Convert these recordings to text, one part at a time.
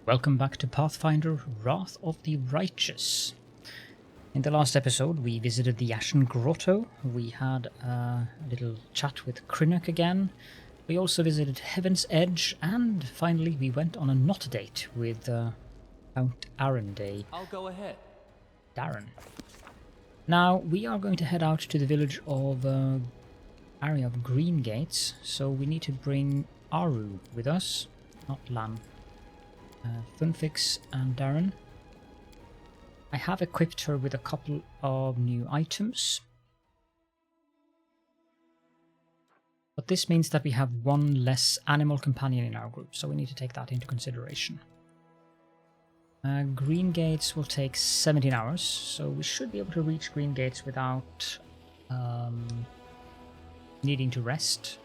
Welcome back to Pathfinder Wrath of the Righteous. In the last episode we visited the Ashen Grotto, we had a little chat with Jaruunicka again, we also visited Heaven's Edge, and finally we went on a not date with Count Arenday. I'll go ahead. Darren. Now we are going to head out to the village of area of Greengates, so we need to bring Aru with us, not Lan. Funfix and Darren. I have equipped her with a couple of new items. But this means that we have one less animal companion in our group, so we need to take that into consideration. Greengates will take 17 hours, so we should be able to reach Greengates without needing to rest.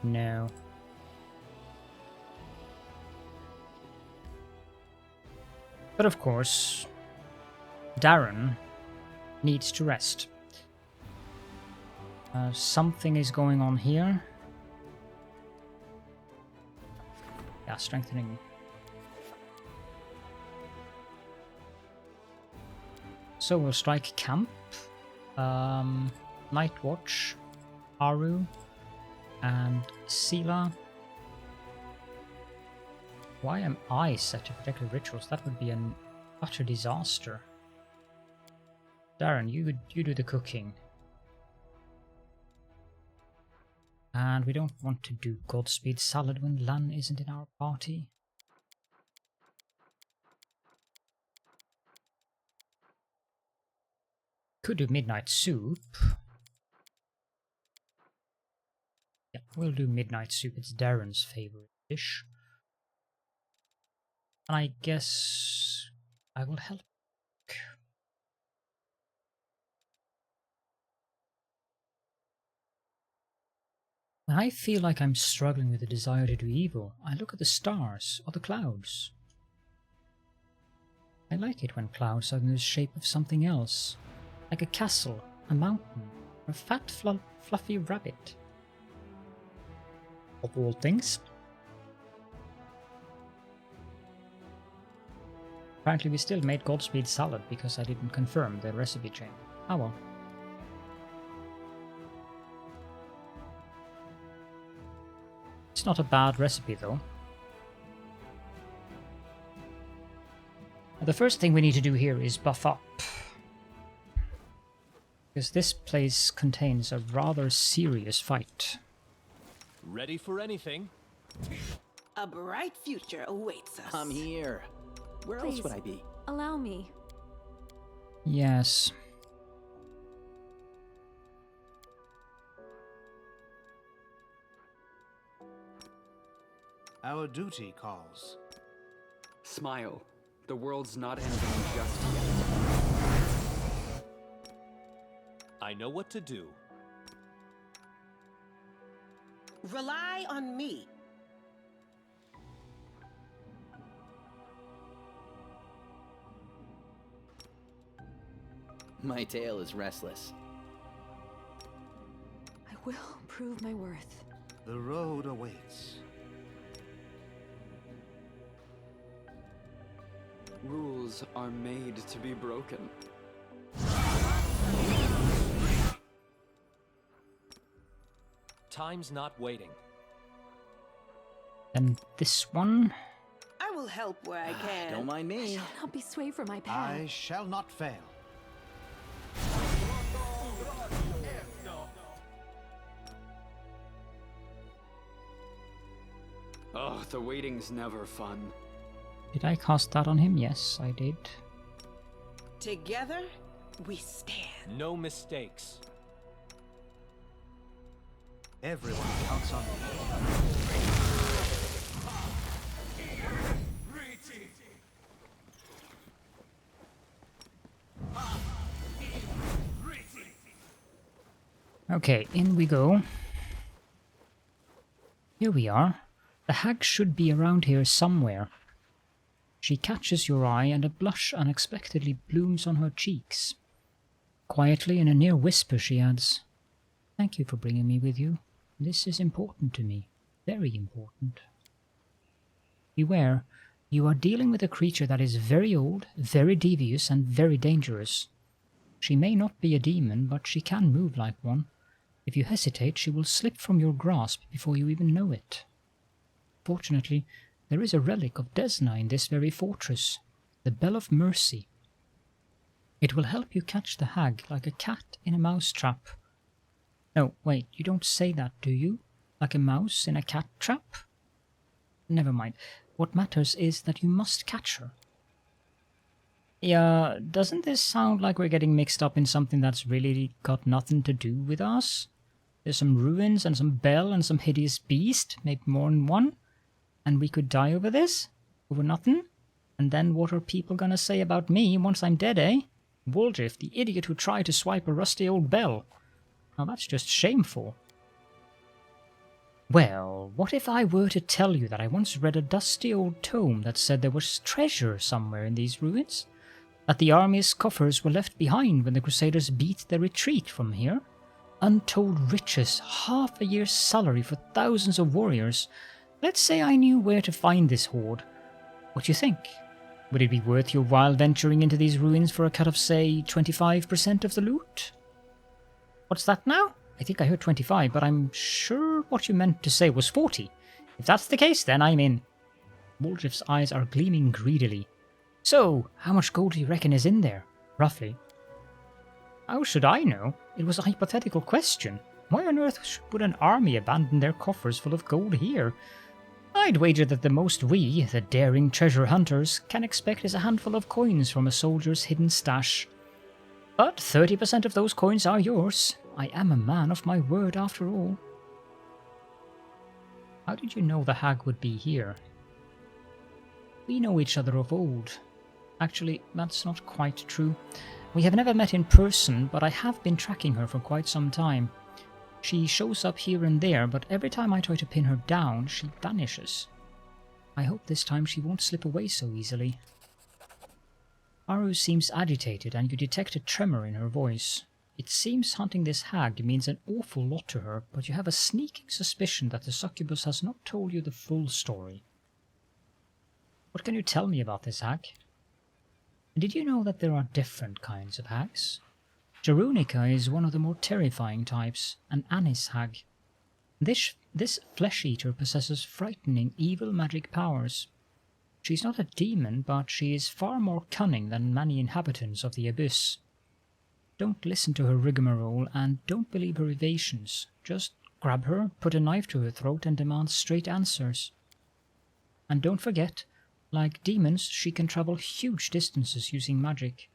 No. But of course, Darren needs to rest. Something is going on here. Yeah, strengthening. So we'll strike camp. Night Watch, Aru, and Sela. Why am I set to protect the rituals? That would be an utter disaster. Darren, you do the cooking. And we don't want to do Godspeed salad when Lan isn't in our party. Could do midnight soup. Yeah, we'll do midnight soup. It's Darren's favorite dish. And I guess I will help. When I feel like I'm struggling with the desire to do evil, I look at the stars or the clouds. I like it when clouds are in the shape of something else, like a castle, a mountain, or a fat fluffy rabbit. Of all things. Apparently we still made Godspeed salad because I didn't confirm the recipe chain. Oh well. It's not a bad recipe though. The first thing we need to do here is buff up. Because this place contains a rather serious fight. Ready for anything? A bright future awaits us. I'm here. Where Please, else would I be? allow me. Yes. Our duty calls. Smile. The world's not ending just yet. I know what to do. Rely on me. My tail is restless. I will prove my worth. The road awaits. Rules are made to be broken. Time's not waiting. And this one. I will help where I can. Don't mind I me. shall not be swayed from my path. I shall not fail. Oh, the waiting's never fun. Did I cast that on him? Yes, I did. Together, we stand. No mistakes. Everyone counts on me. Okay, in we go. Here we are. The hag should be around here somewhere. She catches your eye and a blush unexpectedly blooms on her cheeks. Quietly, in a near whisper, she adds, "Thank you for bringing me with you. This is important to me." Very important. Beware, you are dealing with a creature that is very old, very devious, and very dangerous. She may not be a demon, but she can move like one. If you hesitate, she will slip from your grasp before you even know it. Fortunately, there is a relic of Desna in this very fortress, the Bell of Mercy. It will help you catch the hag like a cat in a mouse trap. No, wait, you don't say that, do you? Like a mouse in a cat trap? Never mind. What matters is that you must catch her. Yeah, doesn't this sound like we're getting mixed up in something that's really got nothing to do with us? There's some ruins and some bell and some hideous beast, maybe more than one. And we could die over this? Over nothing? And then what are people gonna say about me once I'm dead, eh? Waldriff, the idiot who tried to swipe a rusty old bell. Now that's just shameful. Well, what if I were to tell you that I once read a dusty old tome that said there was treasure somewhere in these ruins? That the army's coffers were left behind when the Crusaders beat their retreat from here? Untold riches, half a year's salary for thousands of warriors. Let's say I knew where to find this hoard. What do you think? Would it be worth your while venturing into these ruins for a cut of, say, 25% of the loot? What's that now? I think I heard 25, but I'm sure what you meant to say was 40. If that's the case, then I'm in. Waldriff's eyes are gleaming greedily. So, how much gold do you reckon is in there, roughly? How should I know? It was a hypothetical question. Why on earth would an army abandon their coffers full of gold here? I'd wager that the most we, the daring treasure hunters, can expect is a handful of coins from a soldier's hidden stash. But 30% of those coins are yours. I am a man of my word after all. How did you know the hag would be here? We know each other of old. Actually, that's not quite true. We have never met in person, but I have been tracking her for quite some time. She shows up here and there, but every time I try to pin her down, she vanishes. I hope this time she won't slip away so easily. Aru seems agitated, and you detect a tremor in her voice. It seems hunting this hag means an awful lot to her, but you have a sneaking suspicion that the succubus has not told you the full story. What can you tell me about this hag? Did you know that there are different kinds of hags? Jaruunicka is one of the more terrifying types, an Anis hag. This flesh-eater possesses frightening evil magic powers. She's not a demon, but she is far more cunning than many inhabitants of the Abyss. Don't listen to her rigmarole, and don't believe her evasions. Just grab her, put a knife to her throat, and demand straight answers. And don't forget, like demons, she can travel huge distances using magic.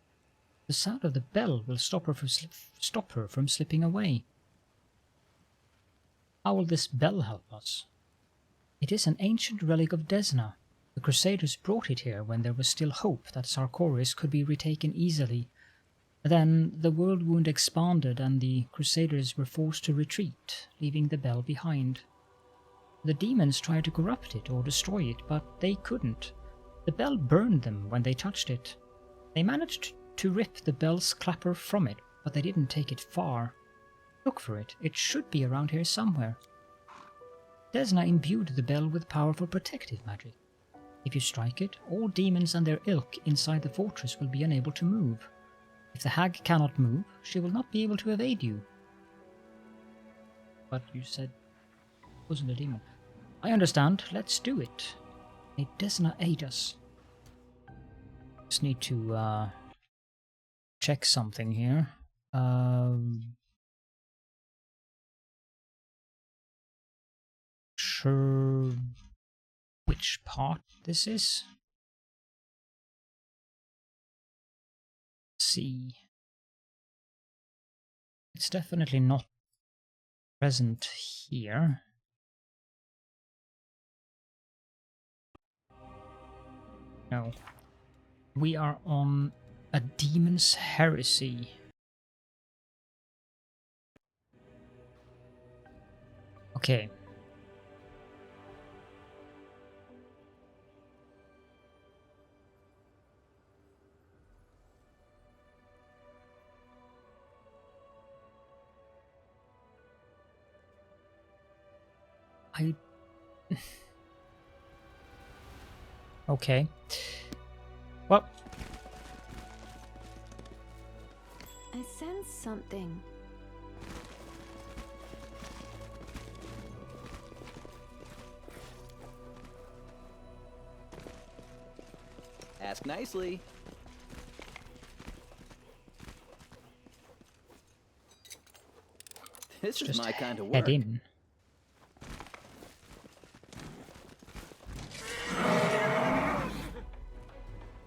The sound of the bell will stop her from slipping away. How will this bell help us? It is an ancient relic of Desna. The Crusaders brought it here when there was still hope that Sarkoris could be retaken easily. Then the Worldwound expanded and the Crusaders were forced to retreat, leaving the bell behind. The demons tried to corrupt it or destroy it, but they couldn't. The bell burned them when they touched it. They managed to rip the bell's clapper from it, but they didn't take it far. Look for it. It should be around here somewhere. Desna imbued the bell with powerful protective magic. If you strike it, all demons and their ilk inside the fortress will be unable to move. If the hag cannot move, she will not be able to evade you. But you said it wasn't a demon. I understand. Let's do it. May Desna aid us. Just need to check something here. Sure which part this is. See. It's definitely not present here. No. We are on a demon's heresy. Okay. I Okay. Well, I sense something. Ask nicely. This is just my kind of head work. in.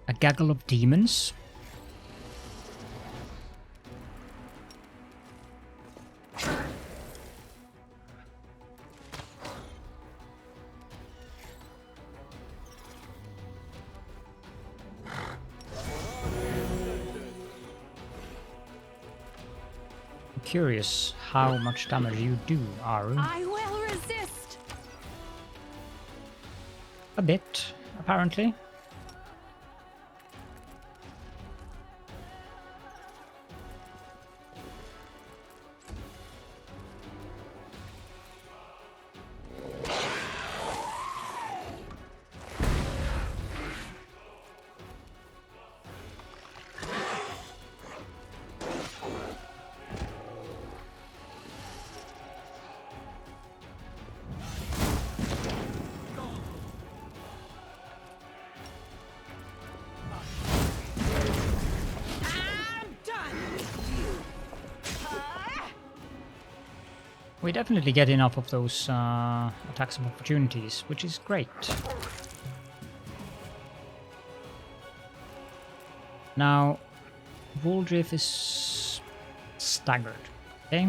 A gaggle of demons. Curious how much damage you do, Aru. I will resist. A bit, apparently. We definitely get enough of those attacks of opportunities, which is great. Now, Woldriff is staggered, okay?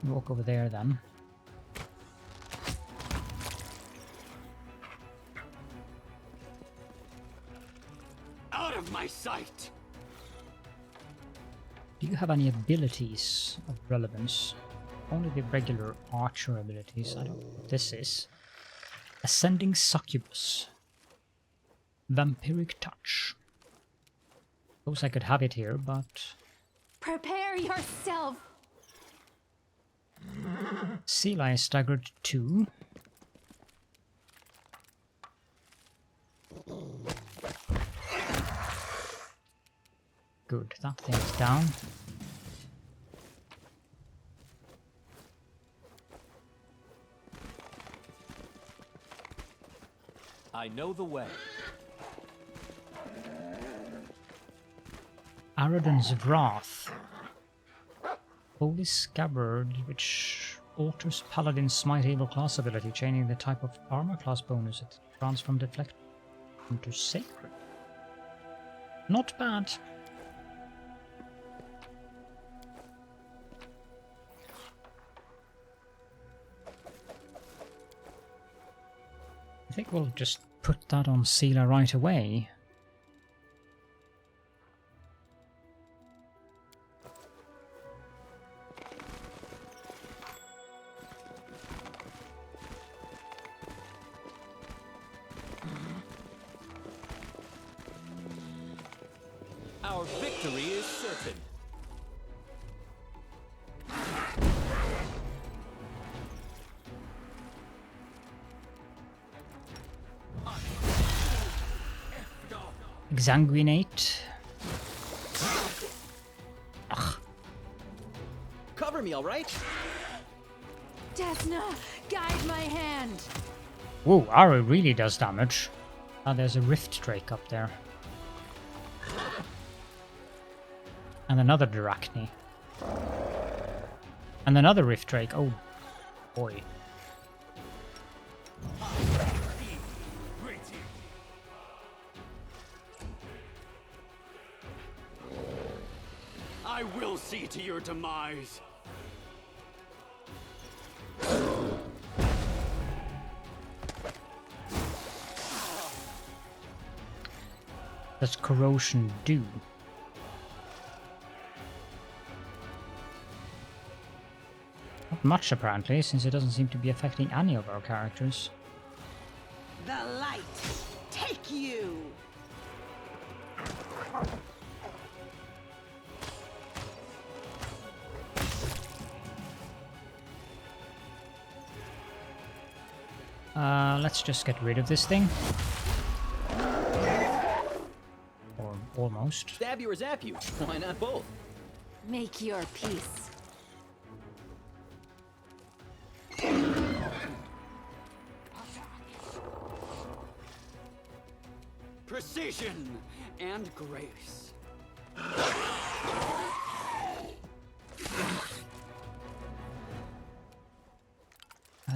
Walk over there then. Out of my sight! Do you have any abilities of relevance? Only the regular archer abilities. I don't know what this is. Ascending Succubus. Vampiric Touch. Suppose I could have it here, but... Prepare yourself. Seela is staggered 2. Good, that thing's down. I know the way. Aradan's Wrath. Holy Scabbard, which alters Paladin's Smite Able class ability, changing the type of armor class bonus it grants from Deflect into Sacred. Not bad. I think we'll just put that on Seela right away. Our victory is certain. Exsanguinate. Ugh. Cover me, all right? Desna, guide my hand. Whoa, Aru really does damage. Ah, there's a Rift Drake up there. And another Drachni. And another Rift Drake. Oh, boy. I will see to your demise. Does corrosion do? Not much apparently, since it doesn't seem to be affecting any of our characters. The light, take you! Let's just get rid of this thing. Or almost. Stab you or zap you? Why not both? Make your peace. Precision and grace.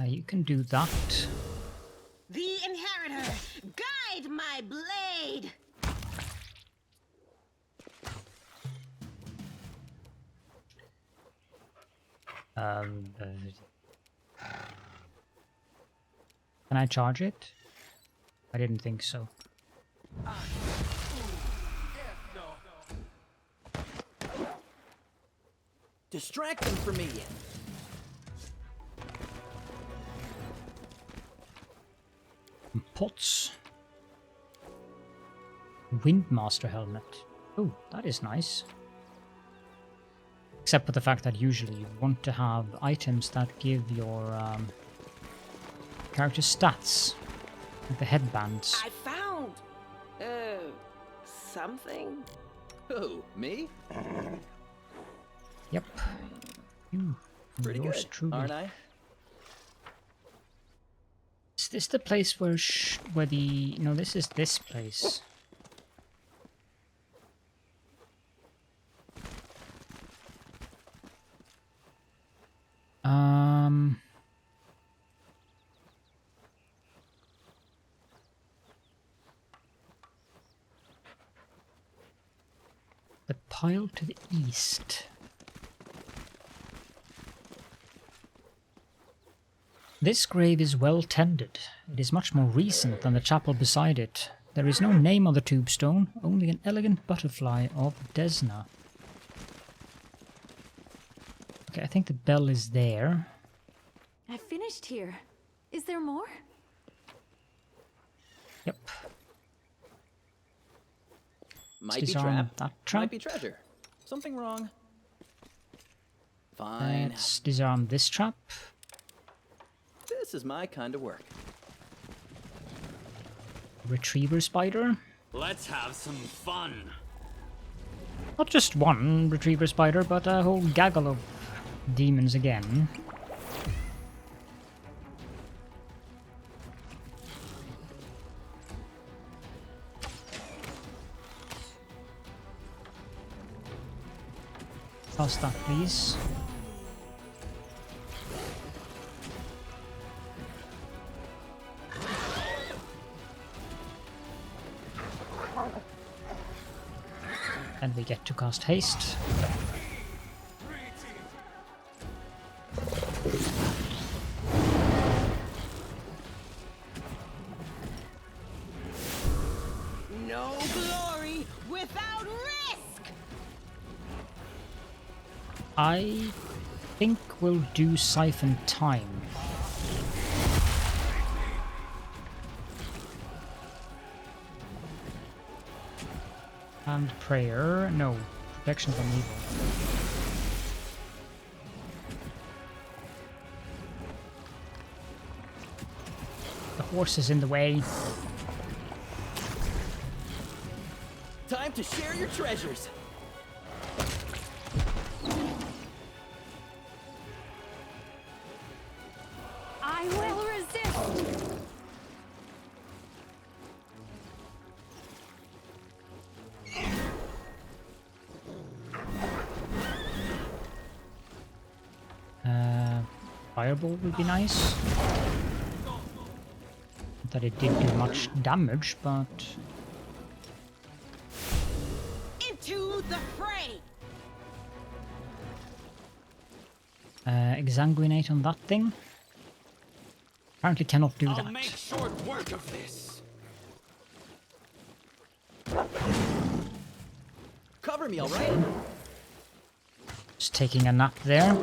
You can do that. The Inheritor, guide my blade! Can I charge it? I didn't think so. Distract them from me. Pots. Windmaster helmet. Oh, that is nice. Except for the fact that usually you want to have items that give your character stats. Like the headbands. I found... something? Who, me? Yep. You. Pretty Yours good, truly. aren't I? Is this the place where where the... No, this is this place. The pile to the east. This grave is well tended. It is much more recent than the chapel beside it. There is no name on the tombstone, only an elegant butterfly of Desna. Okay, I think the bell is there. I finished here. Is there more? Yep. Might be disarm trap. that trap. Might be treasure. Something wrong. Fine. Let's disarm this trap. This is my kind of work. Retriever spider. Let's have some fun. Not just one retriever spider, but a whole gaggle of demons again. Toss that, please. And we get to cast haste. No glory without risk! I think we'll do Siphon Time. And prayer. No. Protection from evil. The horse is in the way. Time to share your treasures. I will resist! Fireball would be nice. Not that it did do much damage, but... Into the fray! Exsanguinate on that thing. Apparently cannot do I'll that. make short work of this. Cover me, all right? Just taking a nap there.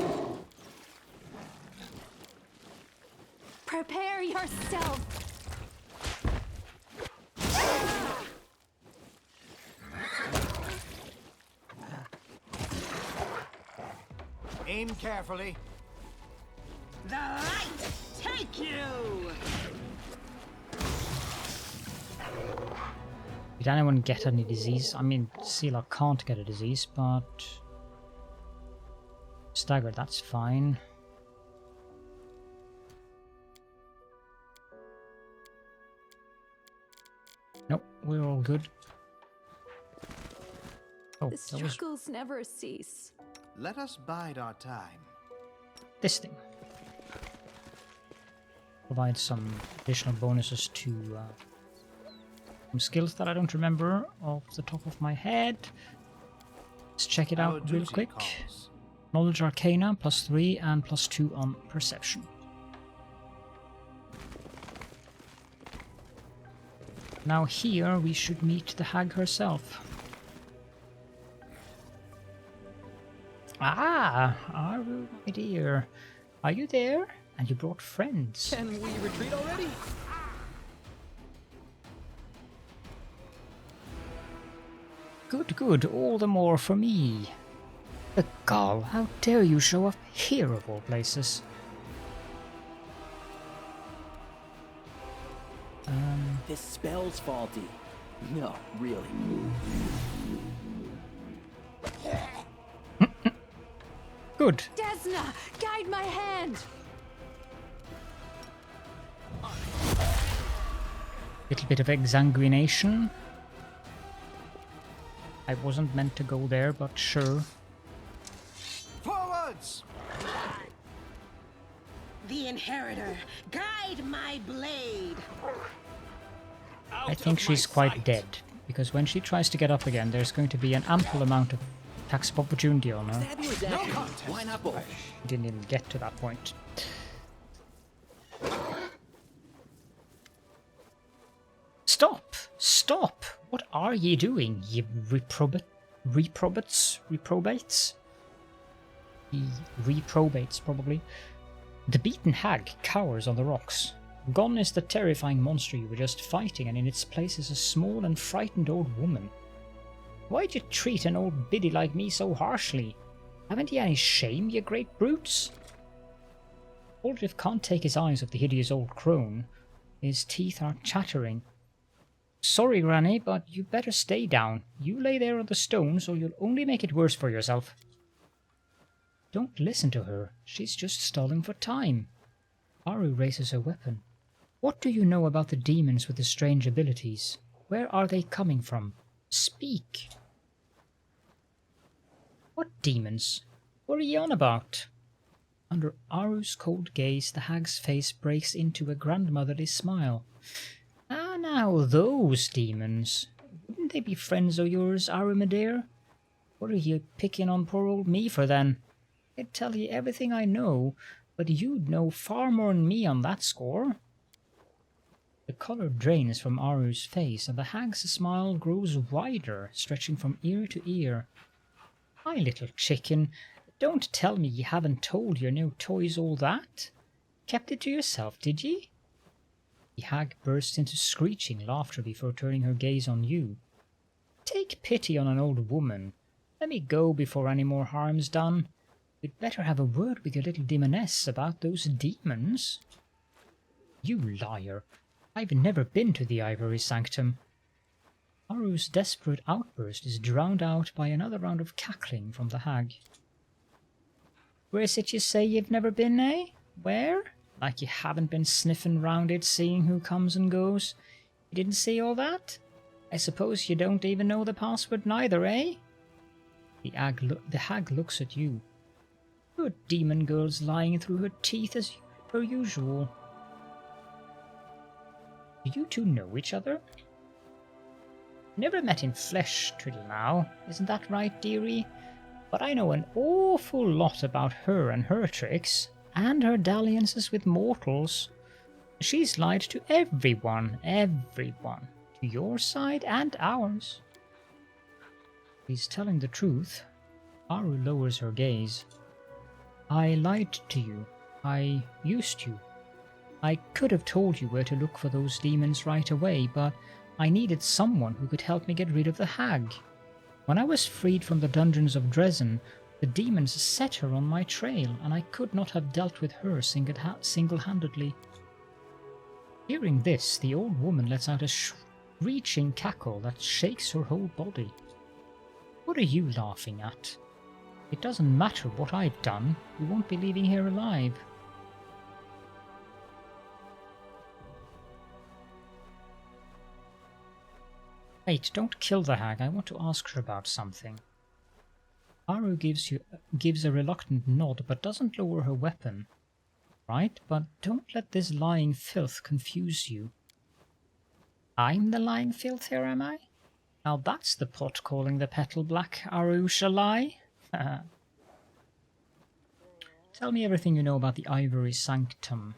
Prepare yourself! Aim carefully. The light take you! Did anyone get any disease? I mean, Sealer can't get a disease, but... Staggered, that's fine. Nope, we're all good. Oh, The that was struggles never cease. Let us bide our time. this thing. Provide some additional bonuses to some skills that I don't remember off the top of my head. Let's check it Our out real duty quick. calls. Knowledge Arcana, +3 and +2 on Perception. Now here we should meet the hag herself. Ah, Aru, my dear. Are you there? And you brought friends. Can we retreat already? Good, good. All the more for me. The gall, how dare you show up here of all places? This spell's faulty. No, really. Good. Desna, guide my hand! Little bit of exsanguination. I wasn't meant to go there, but sure. Forwards! The Inheritor, guide my blade. I think she's quite dead, because when she tries to get up again, there's going to be an ample amount of attacks of opportunity on her. Stab you is accurate. Why not both? She didn't even get to that point. Stop! Stop! What are ye doing, ye reprobates? Ye reprobates, probably. The beaten hag cowers on the rocks. Gone is the terrifying monster you were just fighting, and in its place is a small and frightened old woman. Why'd you treat an old biddy like me so harshly? Haven't ye any shame, ye great brutes? Aldrich can't take his eyes off the hideous old crone. His teeth are chattering. Sorry, Granny, but you better stay down. You lay there on the stones, or you'll only make it worse for yourself. Don't listen to her. She's just stalling for time. Aru raises her weapon. What do you know about the demons with the strange abilities? Where are they coming from? Speak. What demons? What are ye on about? Under Aru's cold gaze, the hag's face breaks into a grandmotherly smile. Ah, now, those demons. Wouldn't they be friends of yours, Aru, my dear? What are you picking on poor old me for, then? I'd tell you everything I know, but you'd know far more than me on that score. The colour drains from Aru's face, and the hag's smile grows wider, stretching from ear to ear. My little chicken, don't tell me ye haven't told your new toys all that. Kept it to yourself, did ye? The hag bursts into screeching laughter before turning her gaze on you. Take pity on an old woman. Let me go before any more harm's done. You'd better have a word with your little demoness about those demons. You liar. I've never been to the Ivory Sanctum. Aru's desperate outburst is drowned out by another round of cackling from the hag. Where's it you say you've never been, eh? Where? Like you haven't been sniffing round it, seeing who comes and goes. You didn't see all that? I suppose you don't even know the password neither, eh? The hag looks at you. Your demon girl's lying through her teeth as per usual. Do you two know each other? Never met in flesh till now, isn't that right, dearie? But I know an awful lot about her and her tricks, and her dalliances with mortals. She's lied to everyone, to your side and ours. She's telling the truth. Aru lowers her gaze. I lied to you. I used to. I could have told you where to look for those demons right away, but I needed someone who could help me get rid of the hag. When I was freed from the dungeons of Dresden, the demons set her on my trail, and I could not have dealt with her single-handedly. Hearing this, the old woman lets out a screeching cackle that shakes her whole body. What are you laughing at? It doesn't matter what I've done, you won't be leaving here alive. Wait, don't kill the hag, I want to ask her about something. Aru gives a reluctant nod, but doesn't lower her weapon. Right, but don't let this lying filth confuse you. I'm the lying filth here, am I? Now that's the pot calling the petal black, Arueshalae. Tell me everything you know about the Ivory Sanctum.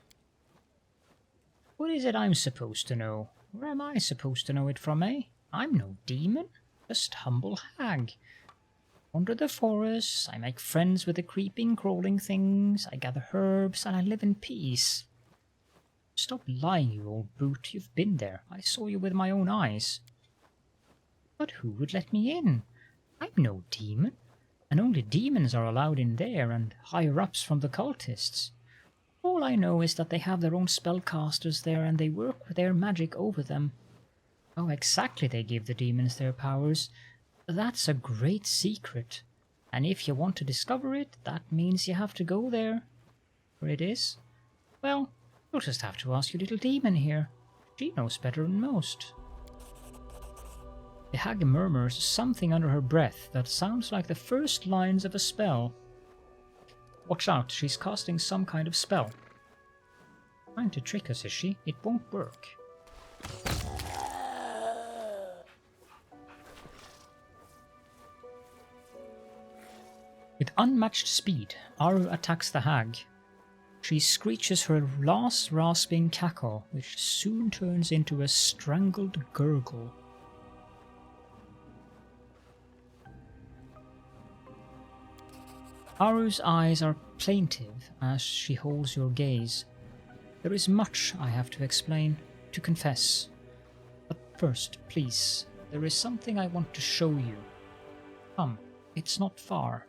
What is it I'm supposed to know? Where am I supposed to know it from, eh? I'm no demon, just humble hag. Wander the forests, I make friends with the creeping, crawling things, I gather herbs, and I live in peace. Stop lying, you old brute, you've been there. I saw you with my own eyes. But who would let me in? I'm no demon, and only demons are allowed in there, and higher-ups from the cultists. All I know is that they have their own spellcasters there, and they work with their magic over them. How exactly they give the demons their powers, that's a great secret, and if you want to discover it, that means you have to go there. Where it is? Well, you'll just have to ask your little demon here. She knows better than most. The hag murmurs something under her breath that sounds like the first lines of a spell. Watch out, she's casting some kind of spell. Trying to trick us, is she? It won't work. With unmatched speed, Aru attacks the hag. She screeches her last rasping cackle, which soon turns into a strangled gurgle. Aru's eyes are plaintive as she holds your gaze. There is much I have to explain, to confess. But first, please, there is something I want to show you. Come, it's not far.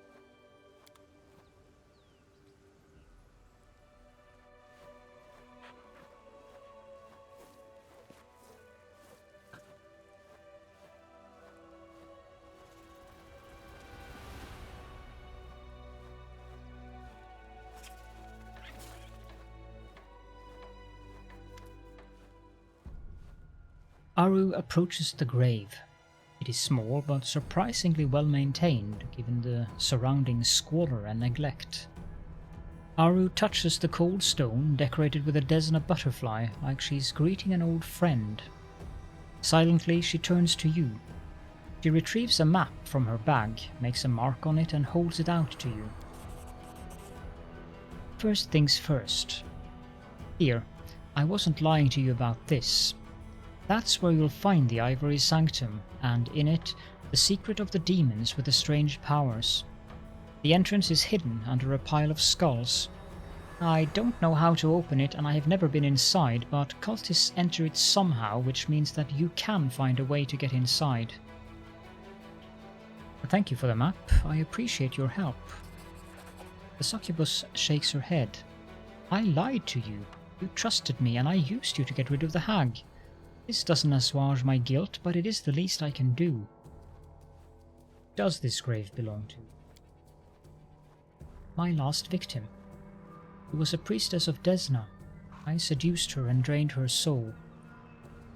Aru approaches the grave. It is small but surprisingly well maintained given the surrounding squalor and neglect. Aru touches the cold stone decorated with a Desna butterfly like she's greeting an old friend. Silently she turns to you. She retrieves a map from her bag, makes a mark on it and holds it out to you. First things first. Here, I wasn't lying to you about this. That's where you'll find the Ivory Sanctum, and in it, the secret of the demons with the strange powers. The entrance is hidden under a pile of skulls. I don't know how to open it and I have never been inside, but cultists enter it somehow, which means that you can find a way to get inside. Thank you for the map, I appreciate your help. The succubus shakes her head. I lied to you. You trusted me and I used you to get rid of the hag. This doesn't assuage my guilt, but it is the least I can do. Does this grave belong to? My last victim. She was a priestess of Desna. I seduced her and drained her soul.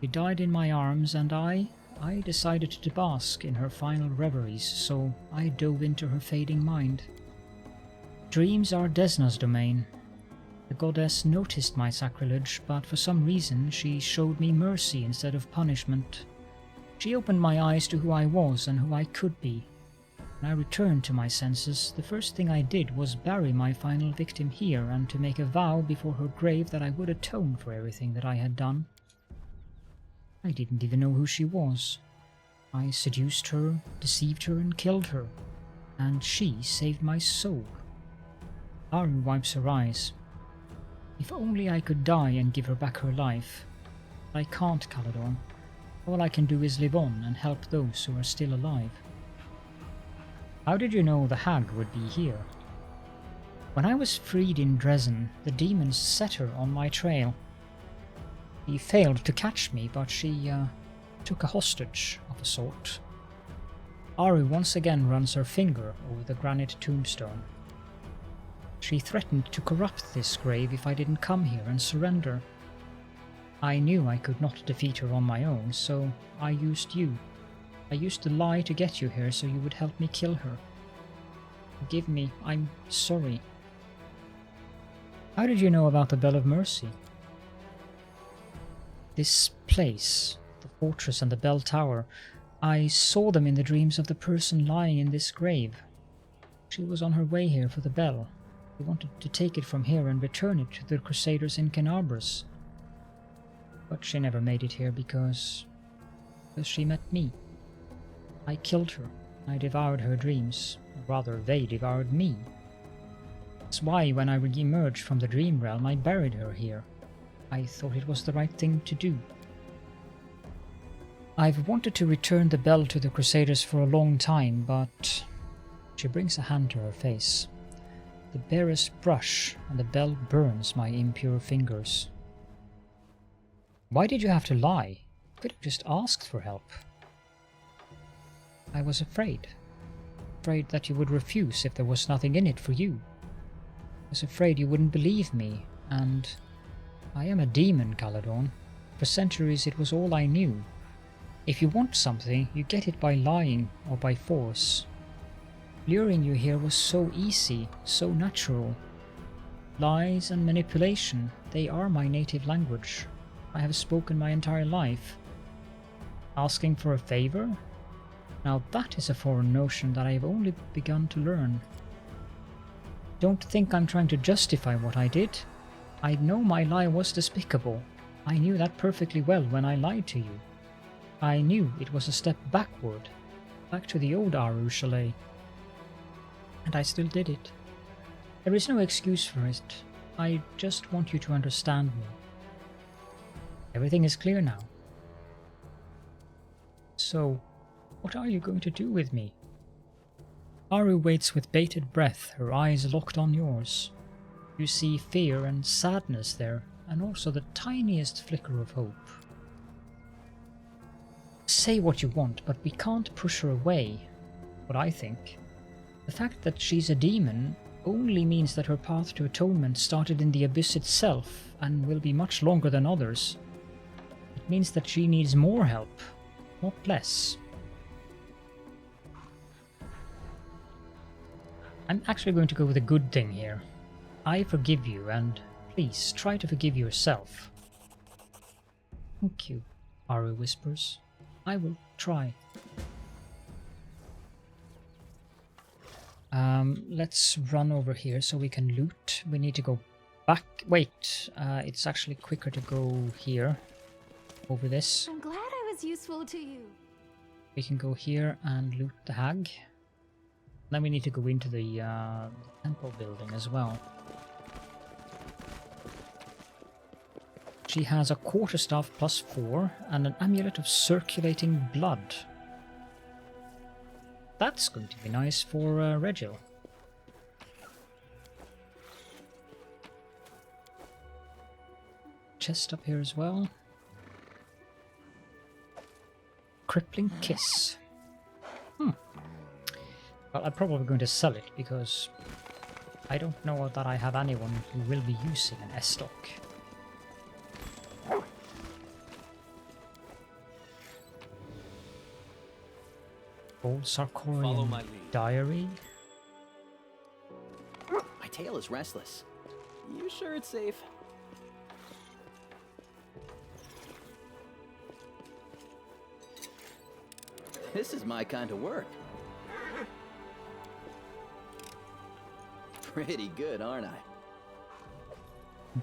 She died in my arms and I decided to bask in her final reveries, so I dove into her fading mind. Dreams are Desna's domain. The goddess noticed my sacrilege, but for some reason she showed me mercy instead of punishment. She opened my eyes to who I was and who I could be. When I returned to my senses, the first thing I did was bury my final victim here and to make a vow before her grave that I would atone for everything that I had done. I didn't even know who she was. I seduced her, deceived her and killed her, and she saved my soul. Aru wipes her eyes. If only I could die and give her back her life. But I can't, Caledon. All I can do is live on and help those who are still alive. How did you know the hag would be here? When I was freed in Dresden, the demons set her on my trail. She failed to catch me, but she took a hostage of a sort. Aru once again runs her finger over the granite tombstone. She threatened to corrupt this grave if I didn't come here and surrender. I knew I could not defeat her on my own, so I used you. I used the lie to get you here so you would help me kill her. Forgive me, I'm sorry. How did you know about the Bell of Mercy? This place, the fortress and the bell tower, I saw them in the dreams of the person lying in this grave. She was on her way here for the bell. We wanted to take it from here and return it to the crusaders in Canabras. But she never made it here because she met me. I killed her. I devoured her dreams. Or rather, they devoured me. That's why when I re-emerged from the dream realm, I buried her here. I thought it was the right thing to do. I've wanted to return the bell to the crusaders for a long time, but... She brings a hand to her face. The barest brush and the bell burns my impure fingers. Why did you have to lie? You could have just asked for help. I was afraid. Afraid that you would refuse if there was nothing in it for you. I was afraid you wouldn't believe me, and I am a demon, Caledon. For centuries it was all I knew. If you want something, you get it by lying or by force. Luring you here was so easy, so natural. Lies and manipulation, they are my native language. I have spoken my entire life. Asking for a favor? Now that is a foreign notion that I have only begun to learn. Don't think I'm trying to justify what I did. I know my lie was despicable. I knew that perfectly well when I lied to you. I knew it was a step backward, back to the old Arueshalae. And I still did it. There is no excuse for it. I just want you to understand me. Everything is clear now. So, what are you going to do with me? Aru waits with bated breath, her eyes locked on yours. You see fear and sadness there, and also the tiniest flicker of hope. Say what you want, but we can't push her away. What I think. The fact that she's a demon only means that her path to atonement started in the abyss itself, and will be much longer than others. It means that she needs more help, not less. I'm actually going to go with a good thing here. I forgive you, and please try to forgive yourself. Thank you, Aru whispers. I will try. Let's run over here so we can loot. We need to go back. Wait, it's actually quicker to go here. Over this. I'm glad I was useful to you. We can go here and loot the hag. Then we need to go into the temple building as well. She has a quarterstaff +4 and an amulet of circulating blood. That's going to be nice for Regil. Chest up here as well. Crippling Kiss. Well, I'm probably going to sell it because I don't know that I have anyone who will be using an S-stock. Old Sarkorian Diary. My tail is restless. You sure it's safe? This is my kind of work. Pretty good, aren't I?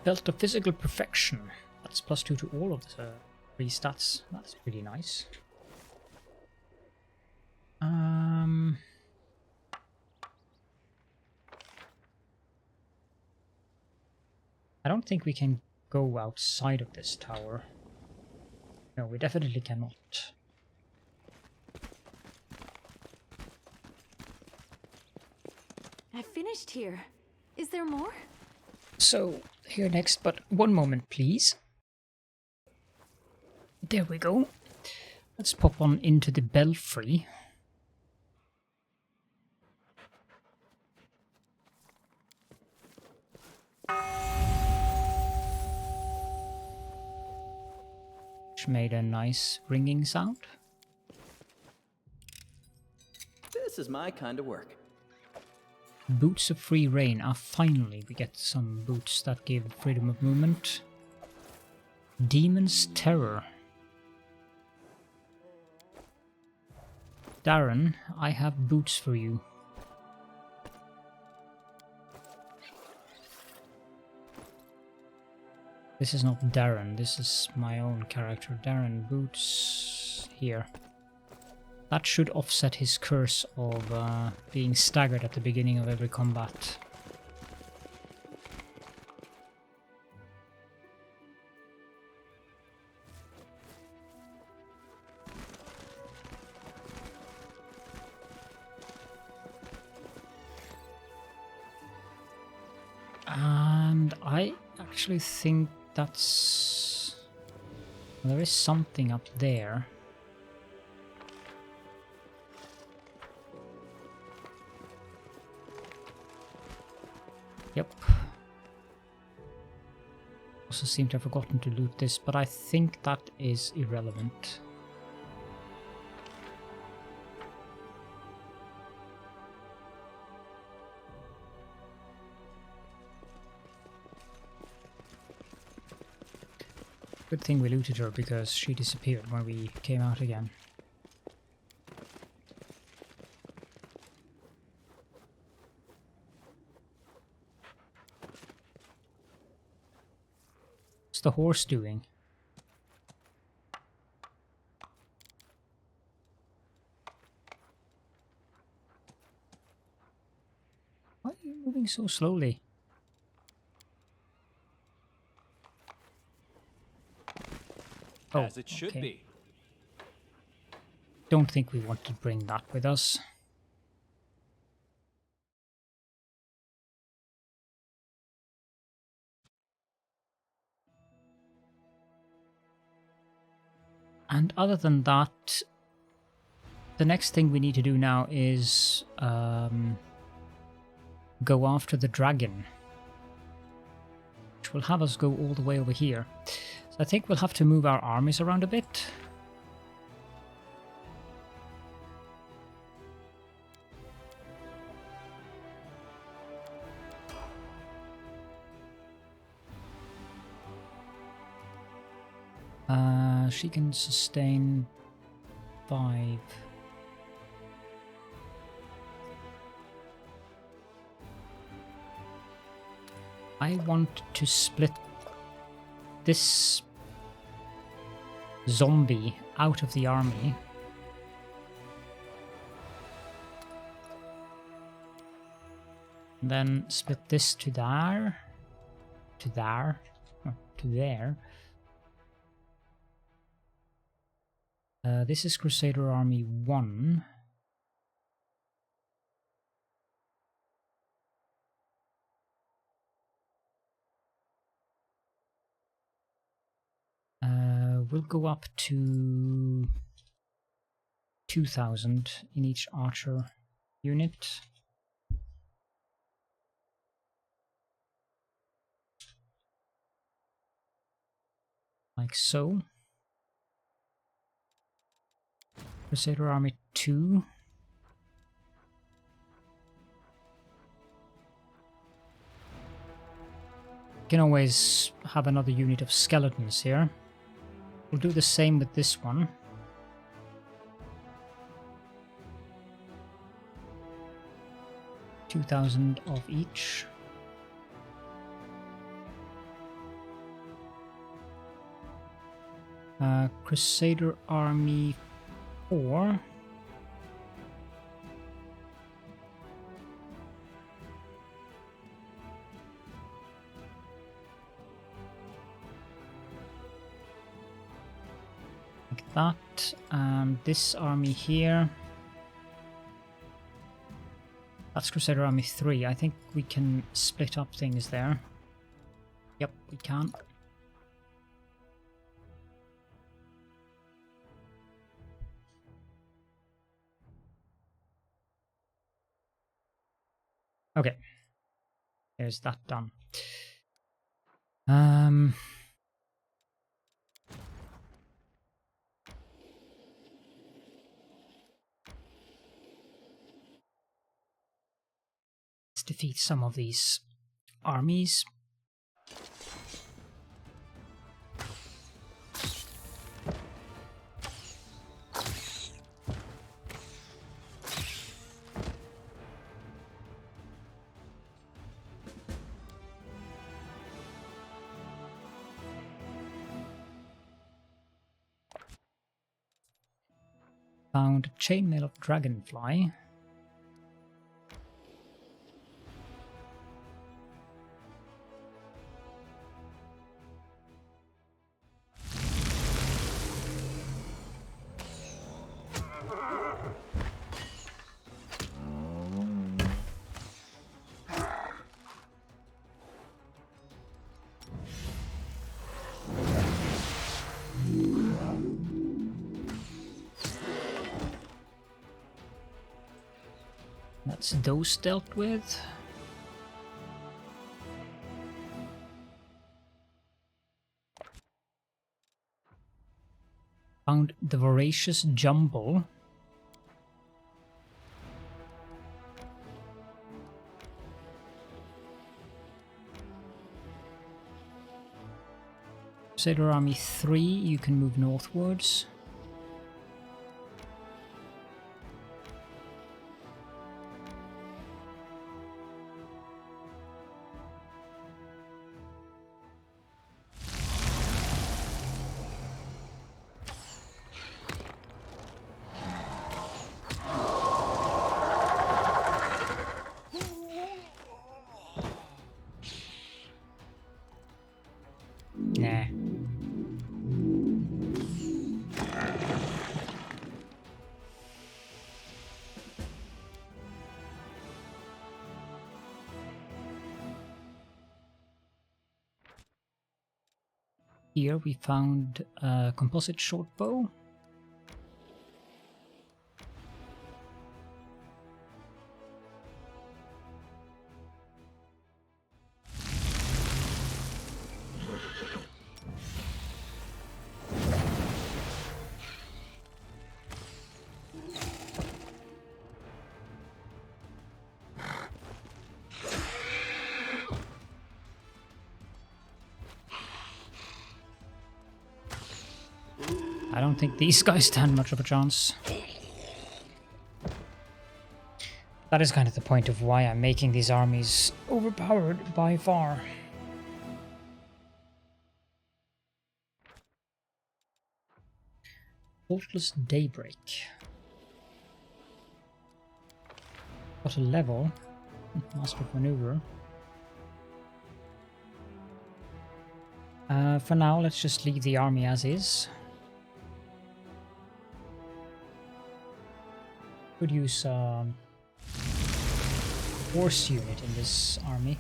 Belt of Physical Perfection. That's +2 to all of the 3 stats. That's pretty nice. I don't think we can go outside of this tower. No, we definitely cannot. I finished here. Is there more? So, here next, but one moment please. There we go. Let's pop on into the belfry. Which made a nice ringing sound. This is my kind of work. Boots of free reign. Ah, finally we get some boots that give freedom of movement. Demon's terror. Darren, I have boots for you. This is not Darren, this is my own character. Darren, boots here. That should offset his curse of being staggered at the beginning of every combat. And I actually think that's... there is something up there. Yep. Also seem to have forgotten to loot this, but I think that is irrelevant. Good thing we looted her because she disappeared when we came out again. What's the horse doing? Why are you moving so slowly? Oh, As it should okay. be. Don't think we want to bring that with us. And other than that, the next thing we need to do now is go after the dragon, which will have us go all the way over here. So I think we'll have to move our armies around a bit. She can sustain 5. I want to split this zombie out of the army. And then split this to there. To there. Oh, to there. This is Crusader Army 1. We'll go up to 2,000 in each archer unit. Like so. Crusader Army 2. Can always have another unit of skeletons here. We'll do the same with this one. $2,000 of each. Crusader Army 4. Like that, and this army here. That's Crusader Army 3. I think we can split up things there. Yep, we can. Okay. There's that done. Let's defeat some of these armies. Found chainmail of dragonfly. That's those dealt with. Found the voracious jumble. Crusader Army 3, you can move northwards. Nah. Here we found a composite short bow. I don't think these guys stand much of a chance. That is kind of the point of why I'm making these armies overpowered by far. Faultless Daybreak. Got a level. Master of Maneuver. For now, let's just leave the army as is. Could use a horse unit in this army.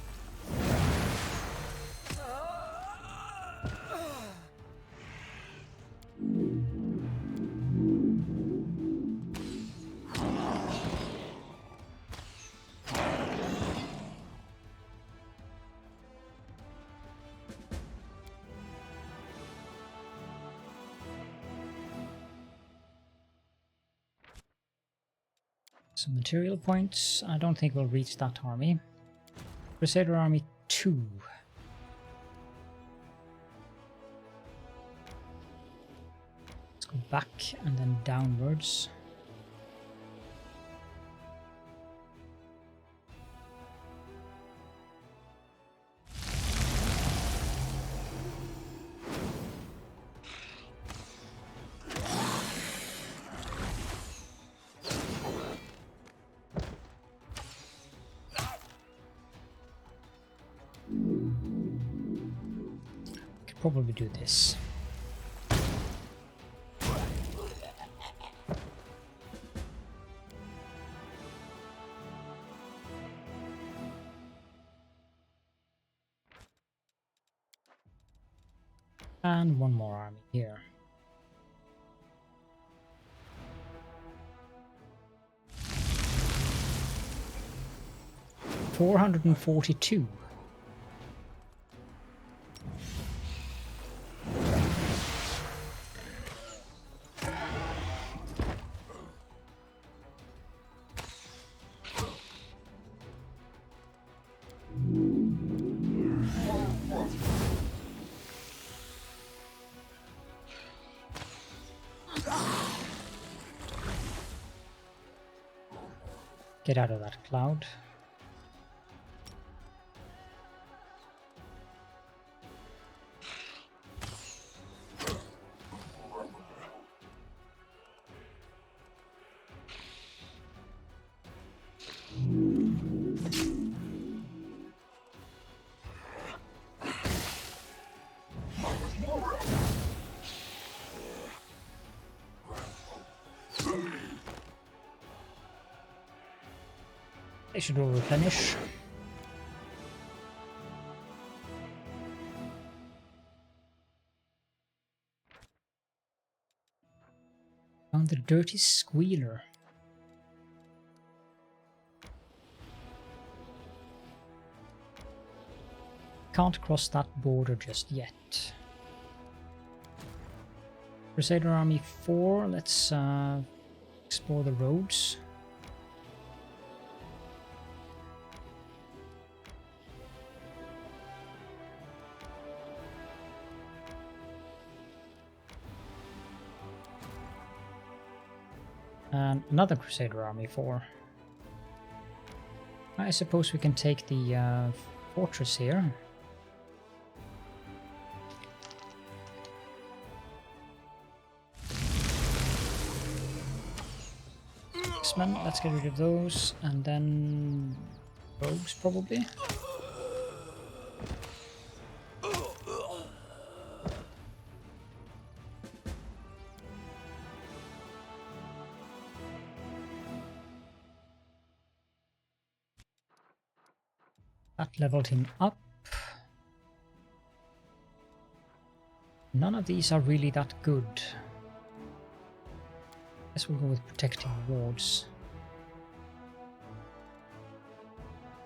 Some material points. I don't think we'll reach that army. Crusader Army 2. Let's go back and then downwards. Probably do this. And one more army here. 442. Get out of that cloud. They should all replenish. Found the dirty squealer. Can't cross that border just yet. Crusader Army 4, let's explore the roads. And another Crusader Army 4. I suppose we can take the fortress here. X-Men, let's get rid of those, and then rogues probably. That leveled him up. None of these are really that good. Guess we'll go with protecting wards.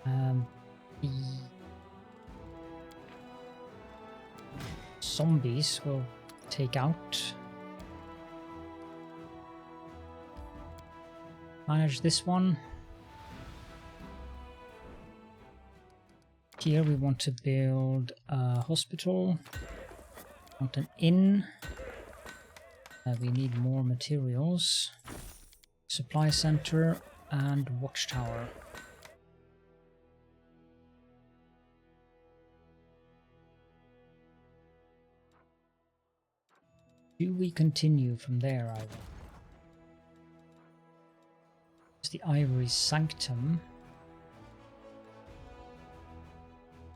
The zombies will take out. Manage this one. Here we want to build a hospital, want an inn, we need more materials, supply center and watchtower. Do we continue from there, Ivan? It's the Ivory Sanctum.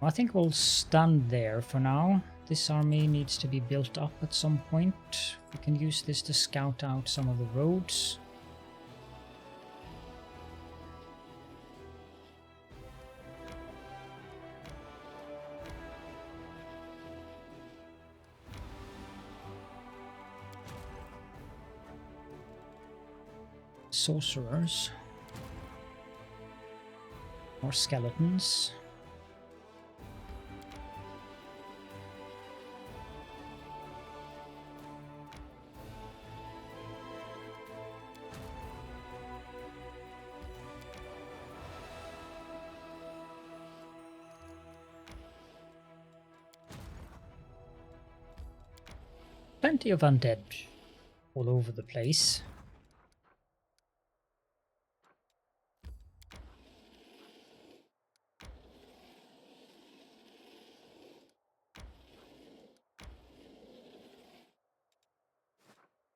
I think we'll stand there for now. This army needs to be built up at some point. We can use this to scout out some of the roads. Sorcerers. More skeletons. Plenty of undead all over the place.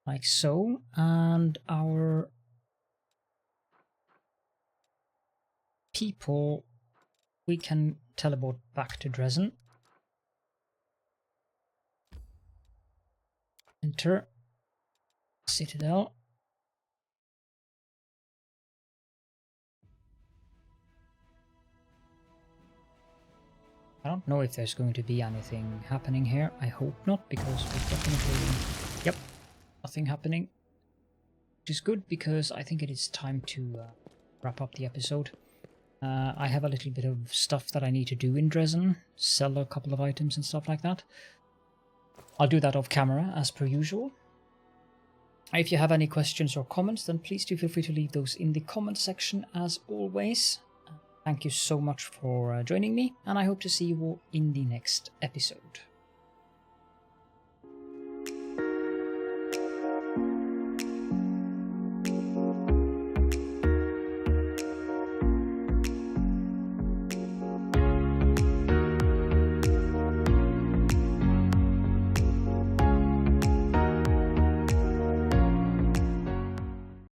Like so, and our people, we can teleport back to Dresden. Enter Citadel. I don't know if there's going to be anything happening here. I hope not, because we're definitely... Yep, nothing happening. Which is good, because I think it is time to wrap up the episode. I have a little bit of stuff that I need to do in Dresden, sell a couple of items and stuff like that. I'll do that off camera as per usual. If you have any questions or comments, then please do feel free to leave those in the comment section as always. Thank you so much for joining me, and I hope to see you all in the next episode.